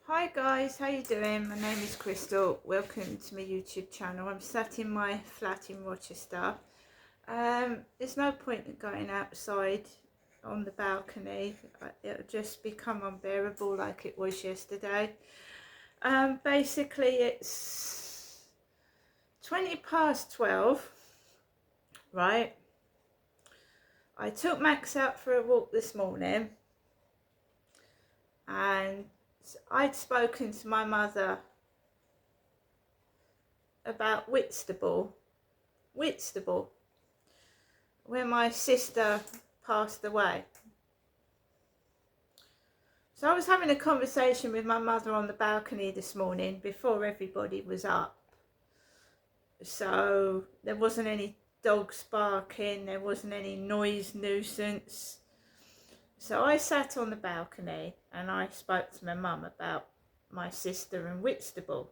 Hi guys, how you doing? My name is Crystal. Welcome to my YouTube channel. I'm sat in my flat in Rochester. There's no point in going outside on the balcony. It'll just become unbearable like it was yesterday. Basically it's 20 past 12, right? I took Max out for a walk this morning and I'd spoken to my mother about Whitstable, where my sister passed away. So I was having a conversation with my mother on the balcony this morning before everybody was up. So there wasn't any dogs barking, there wasn't any noise nuisance. So I sat on the balcony and I spoke to my mum about my sister and Whitstable,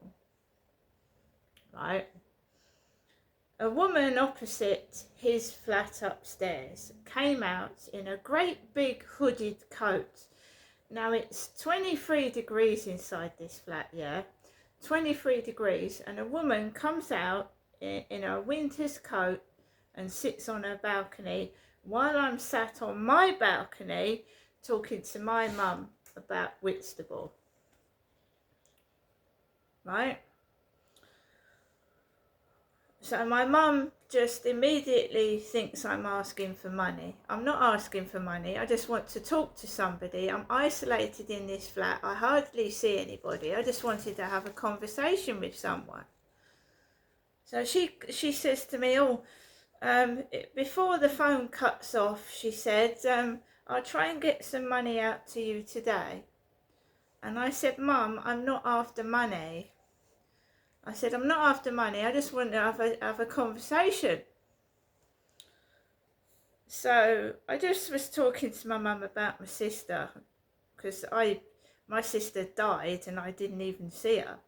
right? A woman opposite his flat upstairs came out in a great big hooded coat. Now it's 23 degrees inside this flat, yeah? 23 degrees, and a woman comes out in a winter's coat and sits on her balcony while I'm sat on my balcony talking to my mum about Whitstable, right? So my mum just immediately thinks I'm asking for money. I'm not asking for money. I just want to talk to somebody. I'm isolated in this flat. I hardly see anybody. I just wanted to have a conversation with someone. So she says to me, before the phone cuts off, she said, I'll try and get some money out to you today. And I said, Mum, I'm not after money. I said, I'm not after money. I just want to have a conversation. So I just was talking to my mum about my sister, because my sister died and I didn't even see her.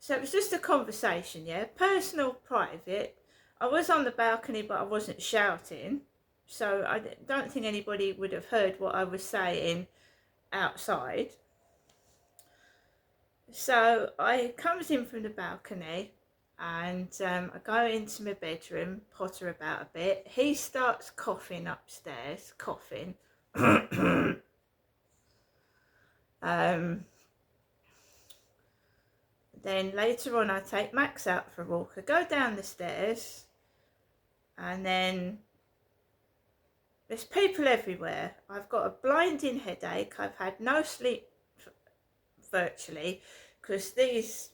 So it was just a conversation, yeah, personal, private. I was on the balcony, but I wasn't shouting, so I don't think anybody would have heard what I was saying outside. So I comes in from the balcony and I go into my bedroom, potter about a bit. He starts coughing upstairs, coughing. Then later on I take Max out for a walk. I go down the stairs and then there's people everywhere. I've got a blinding headache. I've had no sleep virtually because these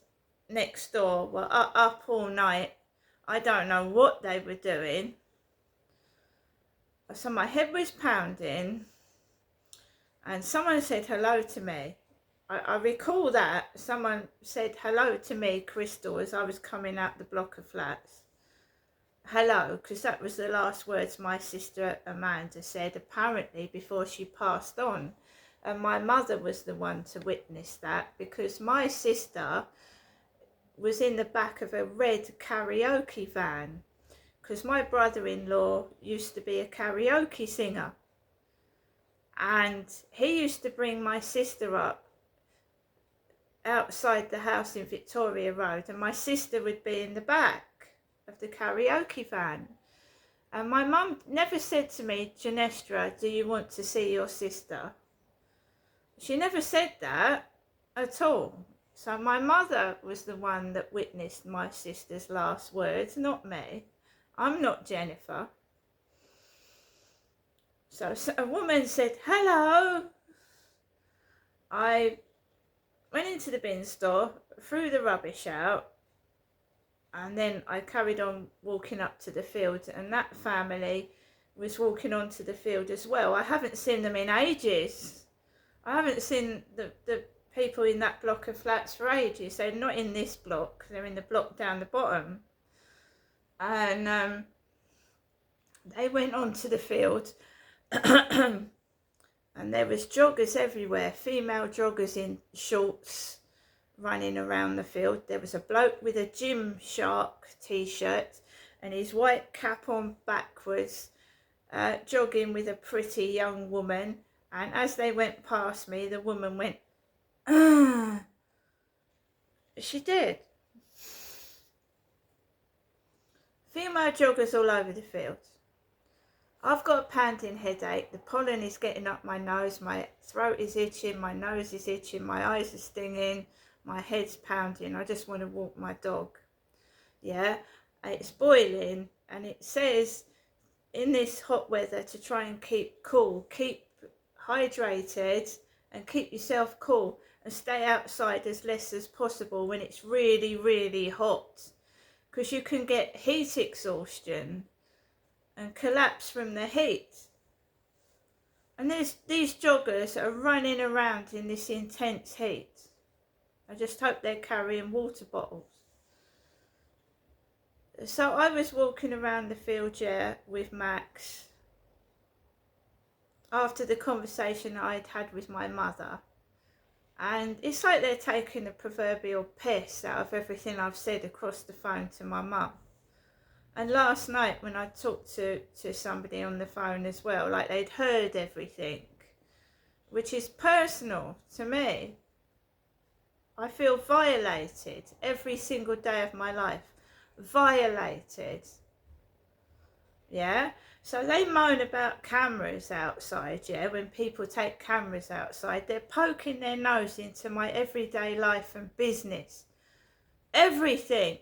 next door were up all night. I don't know what they were doing. So my head was pounding and someone said hello to me. I recall that someone said hello to me, Crystal, as I was coming out the block of flats. Hello, because that was the last words my sister Amanda said, apparently, before she passed on. And my mother was the one to witness that, because my sister was in the back of a red karaoke van, because my brother-in-law used to be a karaoke singer. And he used to bring my sister up outside the house in Victoria Road, and my sister would be in the back of the karaoke van. And my mum never said to me, Janestra, do you want to see your sister? She never said that at all. So my mother was the one that witnessed my sister's last words, not me. I'm not Jennifer. So a woman said, hello. I went into the bin store, threw the rubbish out, and then I carried on walking up to the field, and that family was walking onto the field as well. I haven't seen them in ages. I haven't seen the people in that block of flats for ages. They're not in this block, they're in the block down the bottom. And they went onto the field and there was joggers everywhere, female joggers in shorts running around the field. There was a bloke with a Gymshark t-shirt and his white cap on backwards, jogging with a pretty young woman. And as they went past me, the woman went, She did. Female joggers all over the field. I've got a pounding headache. The pollen is getting up my nose. My throat is itching. My nose is itching. My eyes are stinging. My head's pounding. I just want to walk my dog. Yeah, it's boiling, and it says in this hot weather to try and keep cool, keep hydrated, and keep yourself cool, and stay outside as less as possible when it's really, really hot, because you can get heat exhaustion and collapse from the heat. And these joggers are running around in this intense heat. I just hope they're carrying water bottles. So I was walking around the field, yeah, with Max after the conversation I'd had with my mother. And it's like they're taking the proverbial piss out of everything I've said across the phone to my mum. And last night when I talked to somebody on the phone as well, like they'd heard everything, which is personal to me. I feel violated every single day of my life. Violated. Yeah? So they moan about cameras outside, yeah? When people take cameras outside, they're poking their nose into my everyday life and business. Everything.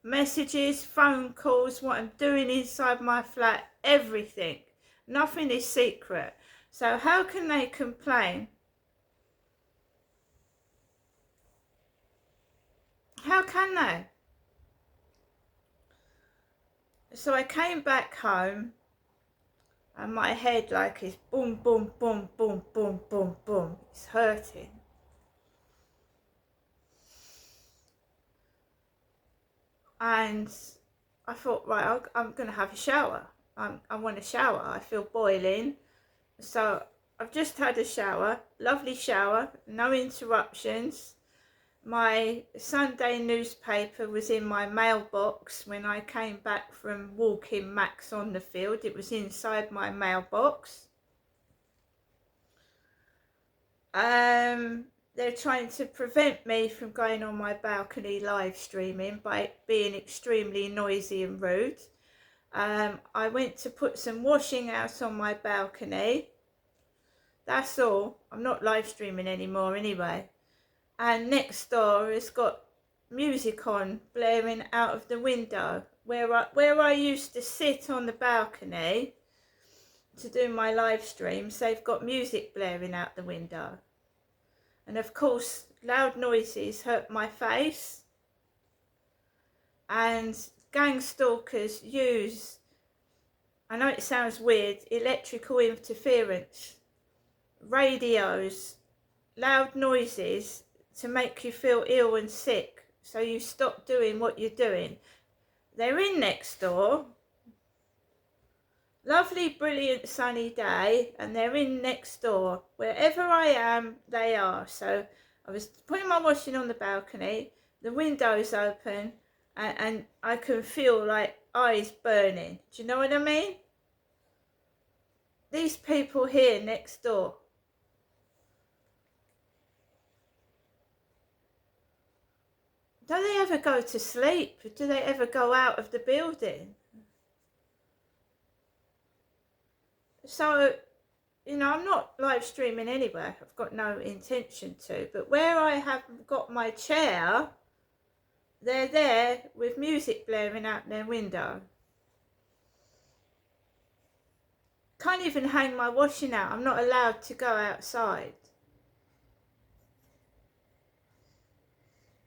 Messages, phone calls, what I'm doing inside my flat, everything. Nothing is secret. So how can they complain? How can they? So I came back home and my head like is boom, boom, boom, boom, boom, boom, boom. It's hurting. And I thought, right, I'm going to have a shower. I want a shower. I feel boiling. So I've just had a shower, lovely shower, no interruptions. My Sunday newspaper was in my mailbox when I came back from walking Max on the field. It was inside my mailbox. They're trying to prevent me from going on my balcony live streaming by being extremely noisy and rude. I went to put some washing out on my balcony. That's all. I'm not live streaming anymore anyway. And next door has got music on, blaring out of the window. Where I used to sit on the balcony to do my live streams, they've got music blaring out the window. And of course, loud noises hurt my face. And gang stalkers use, I know it sounds weird, electrical interference, radios, loud noises to make you feel ill and sick, so you stop doing what you're doing. They're in next door. Lovely, brilliant, sunny day, and they're in next door. Wherever I am, they are. So I was putting my washing on the balcony, the window's open, and I can feel like eyes burning. Do you know what I mean? These people here next door. Do they ever go to sleep? Do they ever go out of the building? So, you know, I'm not live streaming anywhere. I've got no intention to. But where I have got my chair, they're there with music blaring out their window. Can't even hang my washing out. I'm not allowed to go outside.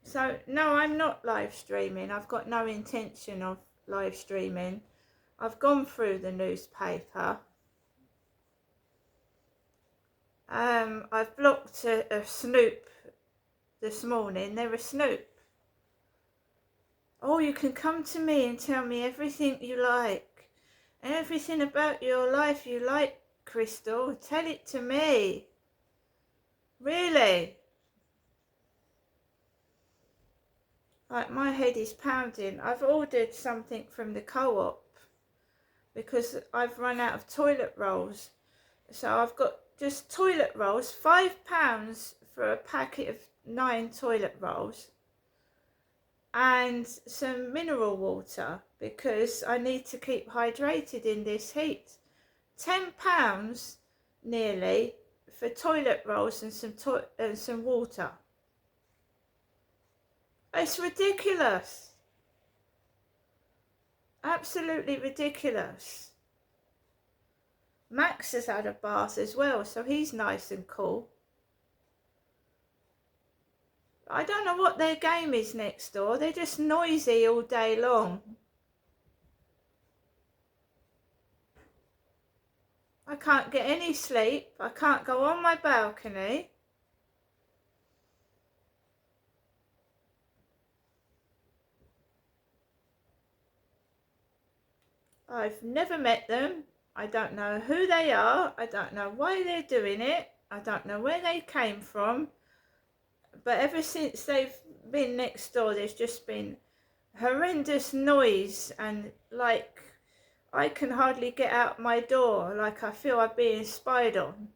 So, no, I'm not live streaming. I've got no intention of live streaming. I've gone through the newspaper. I've blocked a snoop this morning. They're a snoop. Oh, you can come to me and tell me everything you like. Everything about your life you like, Crystal. Tell it to me. Really? Like, my head is pounding. I've ordered something from the co-op because I've run out of toilet rolls. So I've got just toilet rolls, £5 for a packet of 9 toilet rolls and some mineral water because I need to keep hydrated in this heat. £10 nearly for toilet rolls and some water. It's ridiculous. Absolutely ridiculous. Max has had a bath as well, so he's nice and cool. I don't know what their game is next door. They're just noisy all day long. I can't get any sleep. I can't go on my balcony. I've never met them. I don't know who they are. I don't know why they're doing it. I don't know where they came from. But ever since they've been next door, there's just been horrendous noise, and like I can hardly get out my door, like I feel I'm being spied on.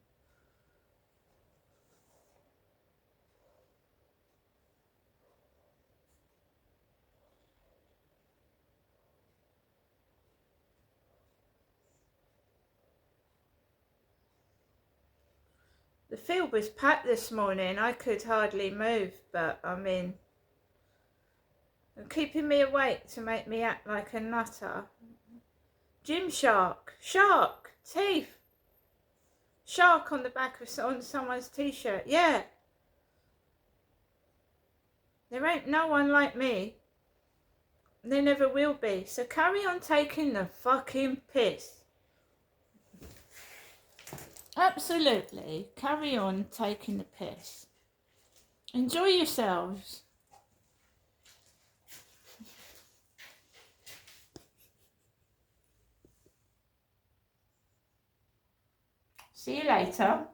The field was packed this morning. I could hardly move, but I mean, they're keeping me awake to make me act like a nutter. Gymshark, shark, teeth. Shark on the back of someone's t-shirt. Yeah. There ain't no one like me. There never will be. So carry on taking the fucking piss. Absolutely. Carry on taking the piss. Enjoy yourselves. See you later.